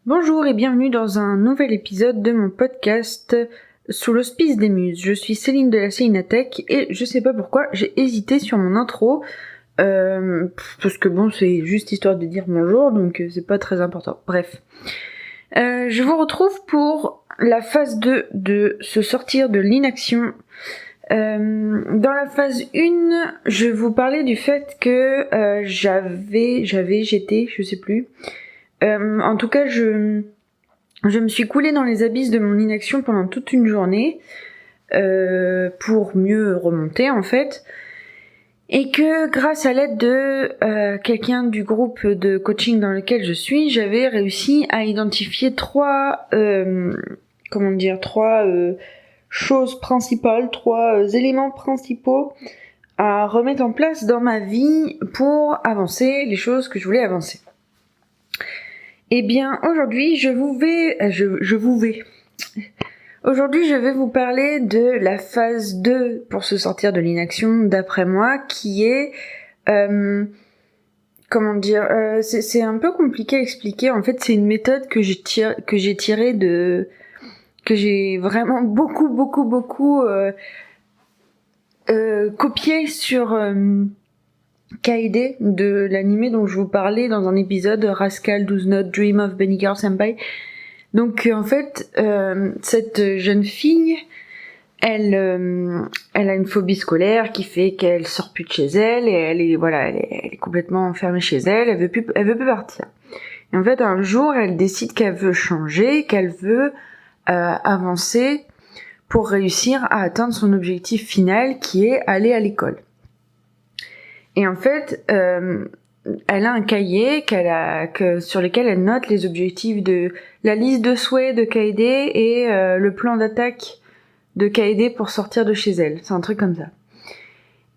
Bonjour et bienvenue dans un nouvel épisode de mon podcast Sous l'hospice des muses. Je suis Céline de la Célinatech et je sais pas pourquoi j'ai hésité sur mon intro parce que bon, c'est juste histoire de dire bonjour, donc c'est pas très important. Bref. Je vous retrouve pour la phase 2 de se sortir de l'inaction. Dans la phase 1, je vous parlais du fait que j'étais, je sais plus. En tout cas, je me suis coulée dans les abysses de mon inaction pendant toute une journée pour mieux remonter en fait, et que grâce à l'aide de quelqu'un du groupe de coaching dans lequel je suis, j'avais réussi à identifier trois choses principales, trois éléments principaux à remettre en place dans ma vie pour avancer les choses que je voulais avancer. Eh bien, aujourd'hui, Aujourd'hui, je vais vous parler de la phase 2 pour se sortir de l'inaction, d'après moi, qui est... c'est un peu compliqué à expliquer. En fait, c'est une méthode que j'ai vraiment beaucoup copié sur... Kaede de l'anime dont je vous parlais dans un épisode, Rascal Does Not Dream of Benigar Senpai. Donc en fait, cette jeune fille, elle a une phobie scolaire qui fait qu'elle sort plus de chez elle et elle est complètement enfermée chez elle. Elle veut plus partir. Et en fait, un jour, elle décide qu'elle veut changer, qu'elle veut avancer pour réussir à atteindre son objectif final, qui est aller à l'école. Et en fait, elle a un cahier sur lequel elle note les objectifs de la liste de souhaits de Kaede et le plan d'attaque de Kaede pour sortir de chez elle. C'est un truc comme ça.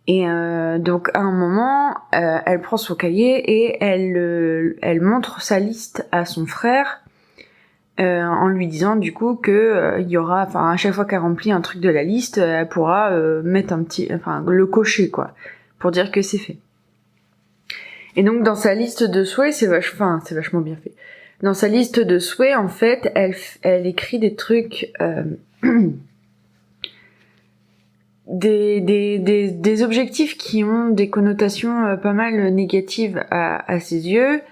Et donc à un moment, elle prend son cahier et elle montre sa liste à son frère en lui disant du coup que il y aura, à chaque fois qu'elle remplit un truc de la liste, elle pourra mettre le cocher quoi, pour dire que c'est fait. Et donc dans sa liste de souhaits, c'est vachement bien fait. Dans sa liste de souhaits, en fait, elle écrit des trucs, des objectifs qui ont des connotations pas mal négatives à ses yeux,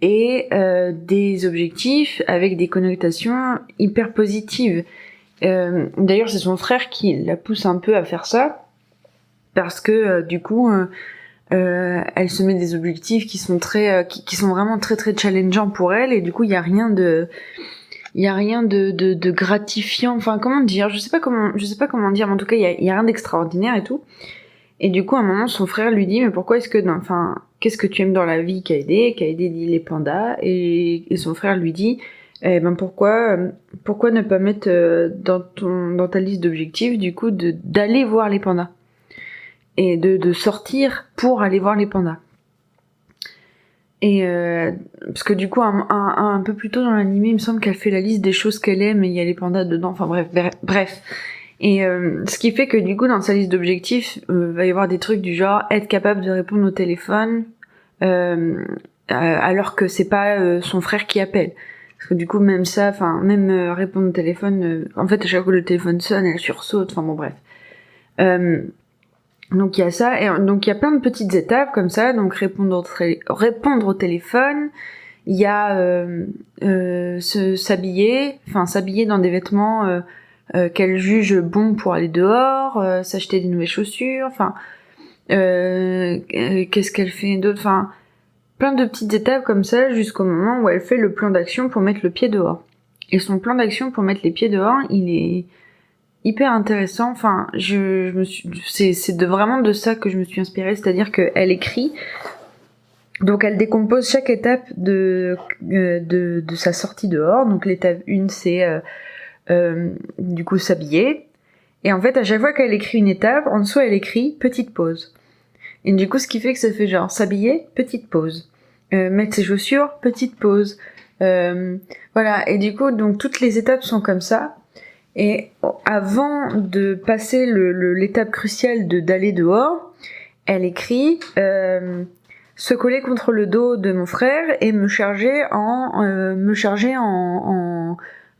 et des objectifs avec des connotations hyper positives. D'ailleurs, c'est son frère qui la pousse un peu à faire ça, parce que du coup... elle se met des objectifs qui sont qui sont vraiment très très challengeants pour elle, et du coup il y a rien de gratifiant, comment dire, je sais pas comment dire, mais en tout cas il y a rien d'extraordinaire et tout. Et du coup à un moment son frère lui dit mais pourquoi qu'est-ce que tu aimes dans la vie, Kaede dit les pandas, et son frère lui dit pourquoi ne pas mettre dans ta liste d'objectifs du coup d'aller voir les pandas et de sortir pour aller voir les pandas. Et parce que du coup un peu plus tôt dans l'anime, il me semble qu'elle fait la liste des choses qu'elle aime et il y a les pandas dedans, bref. Et ce qui fait que du coup dans sa liste d'objectifs, va y avoir des trucs du genre être capable de répondre au téléphone alors que c'est pas son frère qui appelle. Parce que du coup même répondre au téléphone, en fait à chaque fois que le téléphone sonne, elle sursaute, bref. Donc il y a ça, et donc il y a plein de petites étapes comme ça. Donc répondre au téléphone, il y a s'habiller dans des vêtements qu'elle juge bons pour aller dehors, s'acheter des nouvelles chaussures, qu'est-ce qu'elle fait d'autre, plein de petites étapes comme ça jusqu'au moment où elle fait le plan d'action pour mettre le pied dehors. Et son plan d'action pour mettre les pieds dehors, il est hyper intéressant. C'est vraiment de ça que je me suis inspirée, c'est-à-dire qu'elle écrit, donc elle décompose chaque étape de sa sortie dehors. Donc l'étape 1 c'est du coup s'habiller, et en fait à chaque fois qu'elle écrit une étape, en dessous elle écrit petite pause, et du coup ce qui fait que ça fait genre s'habiller, petite pause, mettre ses chaussures, petite pause, voilà. Et du coup donc toutes les étapes sont comme ça. Et avant de passer l'étape cruciale d'aller dehors, elle écrit se coller contre le dos de mon frère et me charger en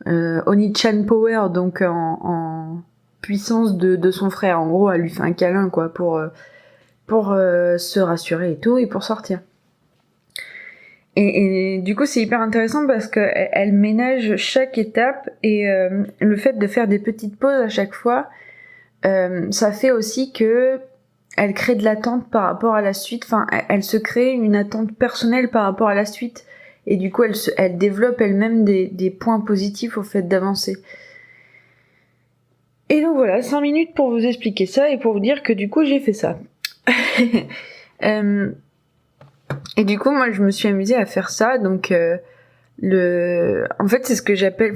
Oni-chan Power, donc en puissance de son frère. En gros, elle lui fait un câlin, quoi, pour se rassurer et tout, et pour sortir. Et du coup, c'est hyper intéressant parce que elle ménage chaque étape, et le fait de faire des petites pauses à chaque fois, ça fait aussi que elle crée de l'attente par rapport à la suite. Enfin, elle se crée une attente personnelle par rapport à la suite, et du coup, elle développe elle-même des points positifs au fait d'avancer. Et donc voilà, 5 minutes pour vous expliquer ça et pour vous dire que du coup, j'ai fait ça. Et du coup, moi, je me suis amusée à faire ça. Donc, en fait, c'est ce que j'appelle,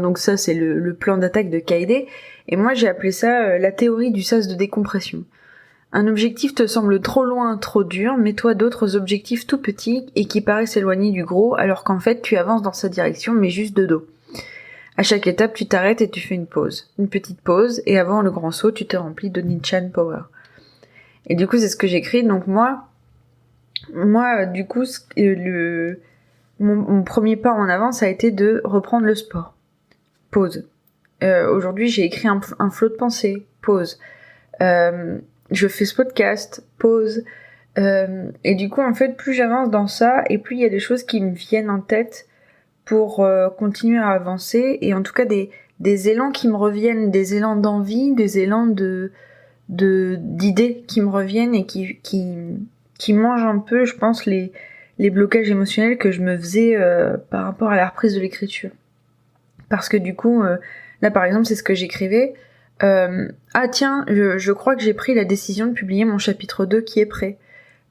donc ça, c'est le plan d'attaque de Kaede. Et moi, j'ai appelé ça la théorie du sas de décompression. Un objectif te semble trop loin, trop dur, mets-toi d'autres objectifs tout petits et qui paraissent éloignés du gros, alors qu'en fait, tu avances dans sa direction, mais juste de dos. À chaque étape, tu t'arrêtes et tu fais une pause. Une petite pause, et avant le grand saut, tu te remplis de Oni-chan Power. Et du coup, c'est ce que j'écris. Donc moi, du coup, mon premier pas en avant, ça a été de reprendre le sport. Pause. Aujourd'hui, j'ai écrit un flot de pensée. Pause. Je fais ce podcast. Pause. Et du coup, en fait, plus j'avance dans ça, et plus il y a des choses qui me viennent en tête pour continuer à avancer, et en tout cas des élans qui me reviennent, des élans d'envie, des élans d'idées qui me reviennent et qui mangent un peu, je pense, les blocages émotionnels que je me faisais par rapport à la reprise de l'écriture. Parce que du coup, là par exemple, c'est ce que j'écrivais. Je crois que j'ai pris la décision de publier mon chapitre 2 qui est prêt.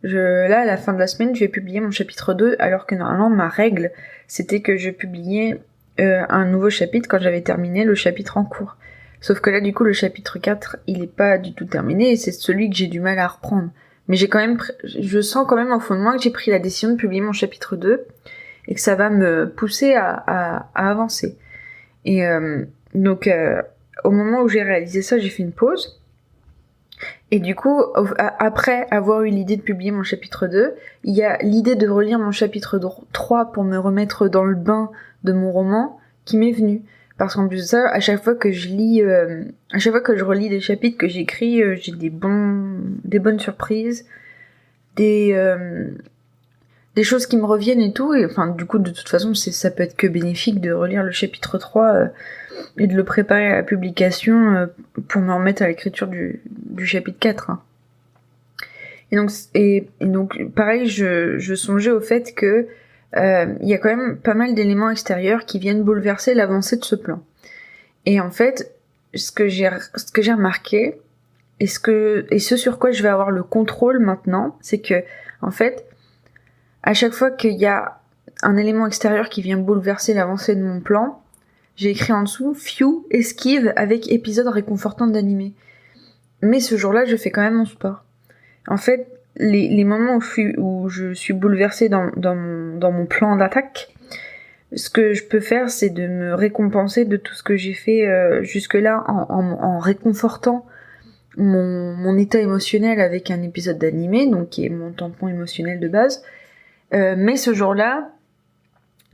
Là, à la fin de la semaine, je vais publier mon chapitre 2, alors que normalement, ma règle, c'était que je publiais un nouveau chapitre quand j'avais terminé le chapitre en cours. Sauf que là, du coup, le chapitre 4, il est pas du tout terminé, et c'est celui que j'ai du mal à reprendre. Mais je sens quand même au fond de moi que j'ai pris la décision de publier mon chapitre 2, et que ça va me pousser à avancer. Et donc, au moment où j'ai réalisé ça, j'ai fait une pause. Et du coup, après avoir eu l'idée de publier mon chapitre 2, il y a l'idée de relire mon chapitre 3 pour me remettre dans le bain de mon roman qui m'est venue. Parce qu'en plus de ça, à chaque fois que je relis des chapitres que j'écris, j'ai des bonnes surprises, des choses qui me reviennent et tout. Et enfin, du coup, de toute façon, ça peut être que bénéfique de relire le chapitre 3 et de le préparer à la publication pour me remettre à l'écriture du chapitre 4. Hein. Et donc, pareil, je songeais au fait que y a quand même pas mal d'éléments extérieurs qui viennent bouleverser l'avancée de ce plan. Et en fait, ce que j'ai remarqué, et ce sur quoi je vais avoir le contrôle maintenant, c'est que, en fait, à chaque fois qu'il y a un élément extérieur qui vient bouleverser l'avancée de mon plan, j'ai écrit en dessous « Few, esquive avec épisode réconfortant d'animé ». Mais ce jour-là, je fais quand même mon sport. En fait, les moments où je suis bouleversée dans mon plan d'attaque, ce que je peux faire, c'est de me récompenser de tout ce que j'ai fait jusque-là en réconfortant mon état émotionnel avec un épisode d'animé, donc qui est mon tampon émotionnel de base. Mais ce jour-là,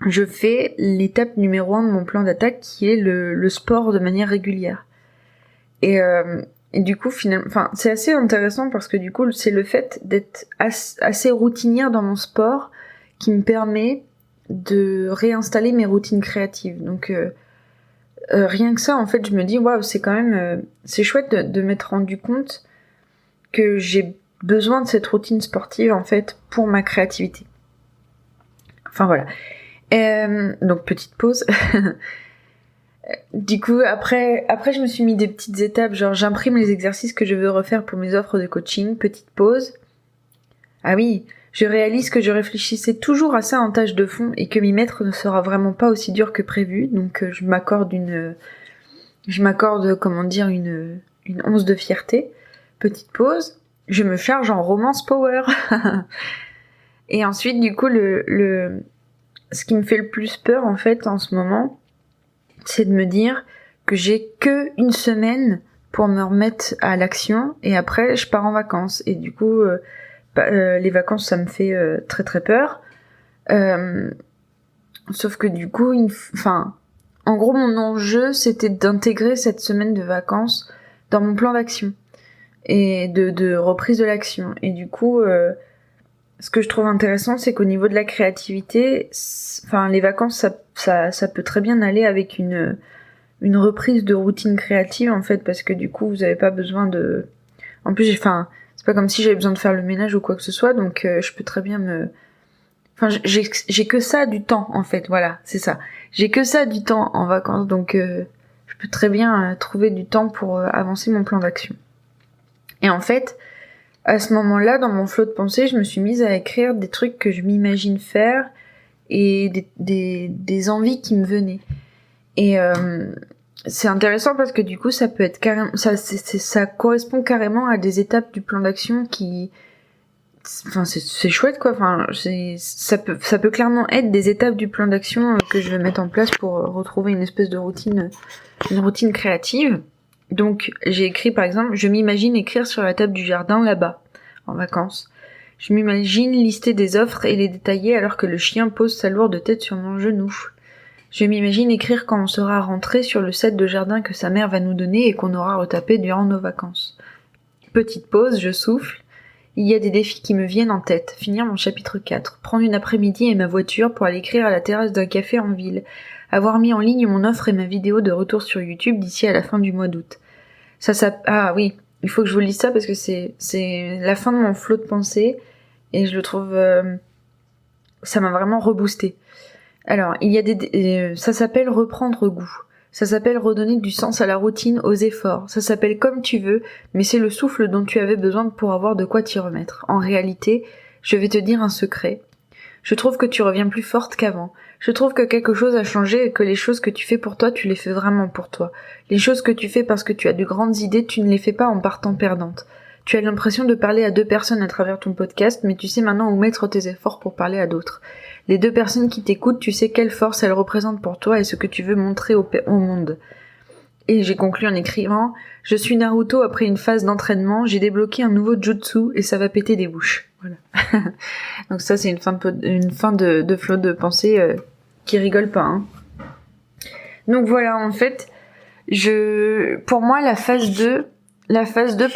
je fais l'étape numéro 1 de mon plan d'attaque qui est le sport de manière régulière. Et du coup, finalement, c'est assez intéressant parce que du coup, c'est le fait d'être assez routinière dans mon sport qui me permet de réinstaller mes routines créatives. Donc, rien que ça, en fait, je me dis, waouh, c'est quand même, c'est chouette de m'être rendu compte que j'ai besoin de cette routine sportive, en fait, pour ma créativité. Enfin, voilà. Donc petite pause. Du coup après je me suis mis des petites étapes, genre j'imprime les exercices que je veux refaire pour mes offres de coaching, petite pause. Ah oui, je réalise que je réfléchissais toujours à ça en tâche de fond et que m'y mettre ne sera vraiment pas aussi dur que prévu, donc je m'accorde une once de fierté. Petite pause, je me charge en romance power. Et ensuite du coup ce qui me fait le plus peur en fait en ce moment, c'est de me dire que j'ai que une semaine pour me remettre à l'action et après je pars en vacances. Et du coup, les vacances ça me fait très très peur. Sauf que du coup, en gros mon enjeu c'était d'intégrer cette semaine de vacances dans mon plan d'action et de reprise de l'action. Et du coup, ce que je trouve intéressant, c'est qu'au niveau de la créativité, les vacances, ça peut très bien aller avec une reprise de routine créative, en fait, parce que du coup, vous avez pas besoin de... En plus, c'est pas comme si j'avais besoin de faire le ménage ou quoi que ce soit, donc je peux très bien j'ai que ça du temps, en fait, voilà, c'est ça. J'ai que ça du temps en vacances, donc je peux très bien trouver du temps pour avancer mon plan d'action. Et en fait, à ce moment-là, dans mon flot de pensée, je me suis mise à écrire des trucs que je m'imagine faire et des envies qui me venaient. Et c'est intéressant parce que du coup, ça peut être carrément, ça correspond carrément à des étapes du plan d'action qui, c'est chouette quoi. Ça peut clairement être des étapes du plan d'action que je vais mettre en place pour retrouver une espèce de routine, une routine créative. Donc, j'ai écrit par exemple, je m'imagine écrire sur la table du jardin là-bas, en vacances. Je m'imagine lister des offres et les détailler alors que le chien pose sa lourde tête sur mon genou. Je m'imagine écrire quand on sera rentré sur le set de jardin que sa mère va nous donner et qu'on aura retapé durant nos vacances. Petite pause, je souffle. Il y a des défis qui me viennent en tête. Finir mon chapitre 4. Prendre une après-midi et ma voiture pour aller écrire à la terrasse d'un café en ville. Avoir mis en ligne mon offre et ma vidéo de retour sur YouTube d'ici à la fin du mois d'août. Ah oui, il faut que je vous lise ça parce que c'est la fin de mon flot de pensée et je le trouve... ça m'a vraiment reboosté. Alors, il y a ça s'appelle reprendre goût. Ça s'appelle redonner du sens à la routine, aux efforts. Ça s'appelle comme tu veux, mais c'est le souffle dont tu avais besoin pour avoir de quoi t'y remettre. En réalité, je vais te dire un secret. Je trouve que tu reviens plus forte qu'avant. Je trouve que quelque chose a changé et que les choses que tu fais pour toi, tu les fais vraiment pour toi. Les choses que tu fais parce que tu as de grandes idées, tu ne les fais pas en partant perdante. Tu as l'impression de parler à 2 personnes à travers ton podcast, mais tu sais maintenant où mettre tes efforts pour parler à d'autres. Les 2 personnes qui t'écoutent, tu sais quelle force elles représentent pour toi et ce que tu veux montrer au monde. Et j'ai conclu en écrivant « Je suis Naruto après une phase d'entraînement, j'ai débloqué un nouveau jutsu et ça va péter des bouches. » Voilà. Donc ça, c'est une fin de flot de pensée qui rigole pas. Hein. Donc voilà, en fait, pour moi, la phase 2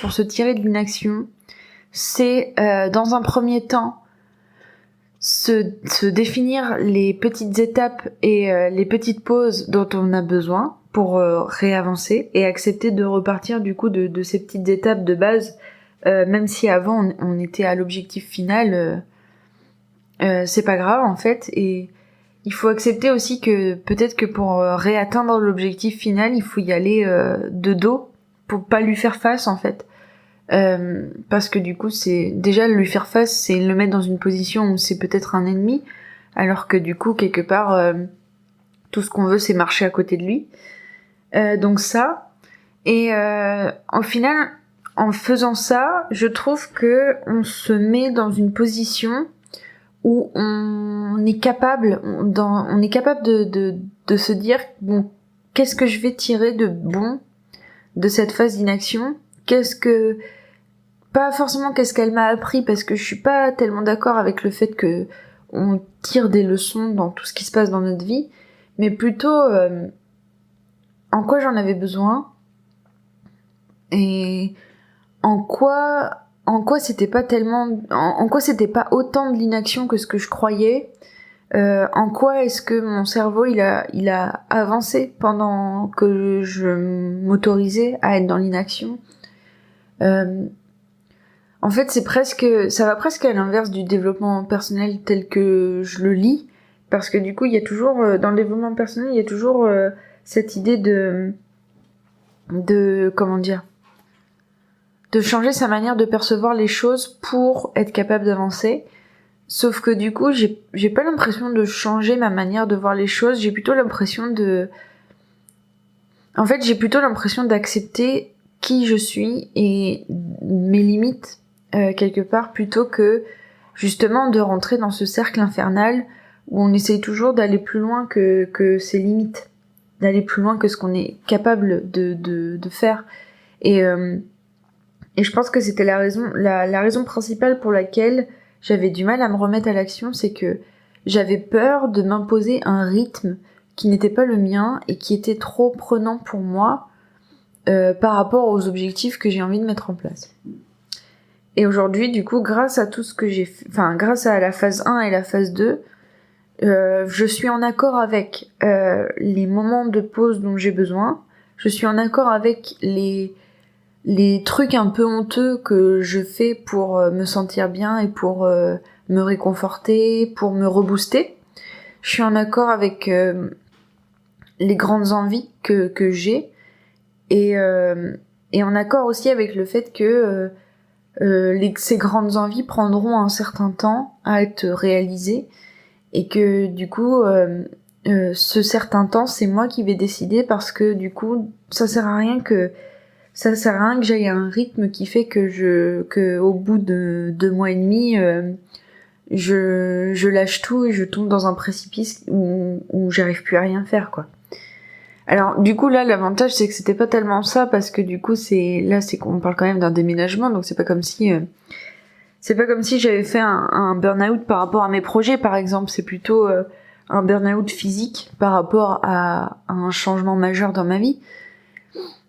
pour se tirer de l'inaction, c'est dans un premier temps se définir les petites étapes et les petites pauses dont on a besoin pour réavancer et accepter de repartir du coup de ces petites étapes de base, même si avant on était à l'objectif final, c'est pas grave en fait. Et il faut accepter aussi que peut-être que pour réatteindre l'objectif final, il faut y aller de dos pour pas lui faire face en fait. Parce que du coup c'est déjà lui faire face, c'est le mettre dans une position où c'est peut-être un ennemi, alors que du coup quelque part tout ce qu'on veut c'est marcher à côté de lui. Donc ça, et au final en faisant ça, je trouve que on se met dans une position où on est capable de se dire bon, qu'est-ce que je vais tirer de bon de cette phase d'inaction, pas forcément qu'est-ce qu'elle m'a appris, parce que je suis pas tellement d'accord avec le fait que on tire des leçons dans tout ce qui se passe dans notre vie, mais plutôt en quoi j'en avais besoin et en quoi c'était pas tellement, en quoi c'était pas autant de l'inaction que ce que je croyais. En quoi est-ce que mon cerveau il a avancé pendant que je m'autorisais à être dans l'inaction. En fait, ça va presque à l'inverse du développement personnel tel que je le lis, parce que du coup, il y a toujours dans le développement personnel, il y a toujours cette idée de comment dire, de changer sa manière de percevoir les choses pour être capable d'avancer. Sauf que du coup, j'ai pas l'impression de changer ma manière de voir les choses, j'ai plutôt l'impression d'accepter qui je suis et mes limites quelque part, plutôt que justement de rentrer dans ce cercle infernal où on essaye toujours d'aller plus loin que ses limites, d'aller plus loin que ce qu'on est capable de faire. Et Et je pense que c'était la raison principale pour laquelle j'avais du mal à me remettre à l'action, c'est que j'avais peur de m'imposer un rythme qui n'était pas le mien et qui était trop prenant pour moi par rapport aux objectifs que j'ai envie de mettre en place. Et aujourd'hui, du coup, grâce à tout ce que j'ai fait, enfin, grâce à la phase 1 et la phase 2, je suis en accord avec les moments de pause dont j'ai besoin. Je suis en accord avec les trucs un peu honteux que je fais pour me sentir bien et pour me réconforter, pour me rebooster. Je suis en accord avec les grandes envies que j'ai et en accord aussi avec le fait que ces grandes envies prendront un certain temps à être réalisées et que du coup ce certain temps c'est moi qui vais décider parce que du coup ça sert à rien que j'aille à un rythme qui fait que au bout de 2 mois et demi je lâche tout et je tombe dans un précipice où j'arrive plus à rien faire quoi. Alors du coup là l'avantage c'est que c'était pas tellement ça parce que du coup c'est qu'on parle quand même d'un déménagement donc c'est pas comme si j'avais fait un burn-out par rapport à mes projets par exemple, c'est plutôt un burn-out physique par rapport à un changement majeur dans ma vie.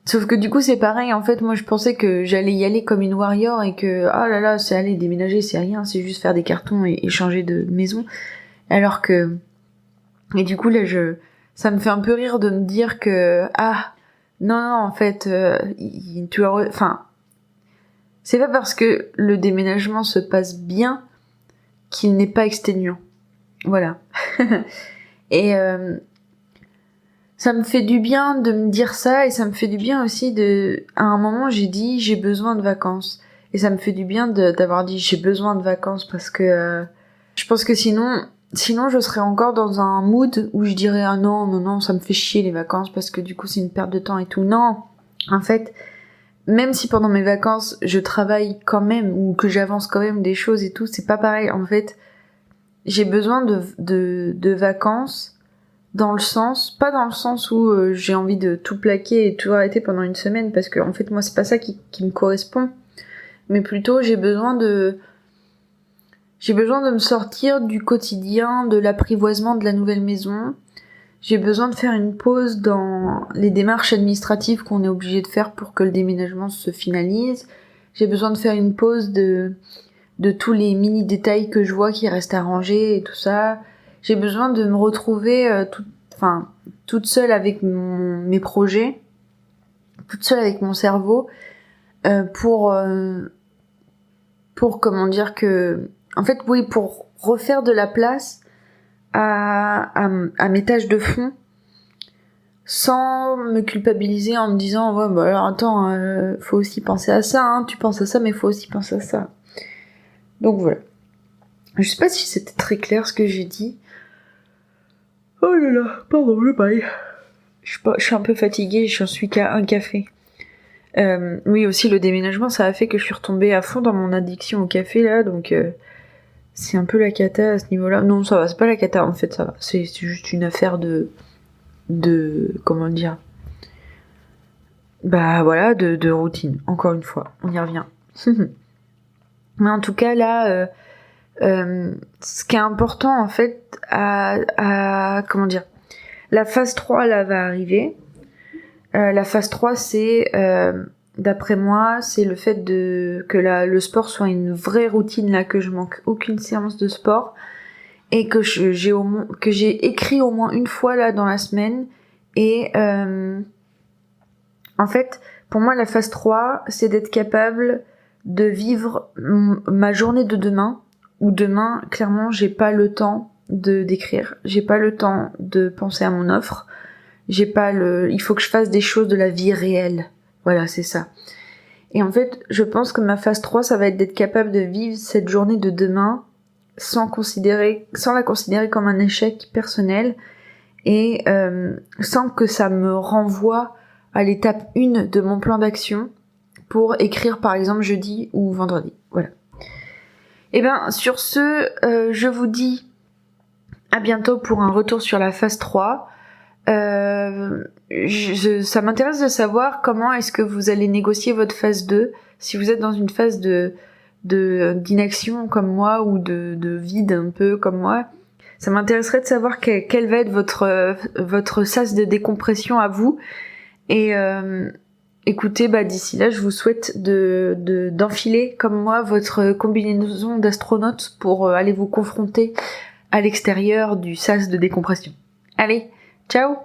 Sauf que du coup c'est pareil en fait, moi je pensais que j'allais y aller comme une warrior et que ah là là c'est aller déménager c'est rien, c'est juste faire des cartons et changer de maison. Alors que et du coup là ça me fait un peu rire de me dire que non en fait c'est pas parce que le déménagement se passe bien qu'il n'est pas exténuant. Voilà. Et ça me fait du bien de me dire ça et ça me fait du bien aussi à un moment j'ai dit j'ai besoin de vacances et ça me fait du bien d'avoir dit j'ai besoin de vacances parce que je pense que sinon je serais encore dans un mood où je dirais ah non ça me fait chier les vacances parce que du coup c'est une perte de temps et tout. Non, en fait même si pendant mes vacances je travaille quand même ou que j'avance quand même des choses et tout, c'est pas pareil. En fait j'ai besoin de vacances pas dans le sens où j'ai envie de tout plaquer et tout arrêter pendant une semaine parce que en fait moi c'est pas ça qui me correspond, mais plutôt j'ai besoin de me sortir du quotidien, de l'apprivoisement de la nouvelle maison. J'ai besoin de faire une pause dans les démarches administratives qu'on est obligé de faire pour que le déménagement se finalise. J'ai besoin de faire une pause de tous les mini détails que je vois qui restent à ranger et tout ça. J'ai besoin de me retrouver toute seule avec mes projets, toute seule avec mon cerveau, pour comment dire que, en fait, oui, pour refaire de la place à mes tâches de fond, sans me culpabiliser en me disant ouais bah alors attends, faut aussi penser à ça, hein, tu penses à ça mais faut aussi penser à ça. Donc voilà. Je sais pas si c'était très clair ce que j'ai dit. Oh là là, pardon, je baille. Je suis un peu fatiguée, je suis qu'à un café. Oui, aussi le déménagement, ça a fait que je suis retombée à fond dans mon addiction au café là, donc c'est un peu la cata à ce niveau-là. Non, ça va, c'est pas la cata en fait, ça va. C'est juste une affaire de comment dire. Bah voilà, de routine. Encore une fois, on y revient. Mais en tout cas là. Ce qui est important en fait comment dire, la phase 3 là va arriver. La phase 3 c'est d'après moi c'est le fait que le sport soit une vraie routine là, que je manque aucune séance de sport et que j'ai écrit au moins une fois là dans la semaine et en fait pour moi la phase 3 c'est d'être capable de vivre ma journée de demain. Où demain, clairement, j'ai pas le temps d'écrire, j'ai pas le temps de penser à mon offre, il faut que je fasse des choses de la vie réelle. Voilà, c'est ça. Et en fait, je pense que ma phase 3, ça va être d'être capable de vivre cette journée de demain sans la considérer comme un échec personnel et sans que ça me renvoie à l'étape 1 de mon plan d'action pour écrire par exemple jeudi ou vendredi. Voilà. Et ben sur ce, je vous dis à bientôt pour un retour sur la phase 3. Ça m'intéresse de savoir comment est-ce que vous allez négocier votre phase 2, si vous êtes dans une phase d'inaction comme moi ou de vide un peu comme moi. Ça m'intéresserait de savoir quel va être votre sas de décompression à vous. Et écoutez, d'ici là, je vous souhaite d'enfiler comme moi votre combinaison d'astronaute pour aller vous confronter à l'extérieur du sas de décompression. Allez, ciao!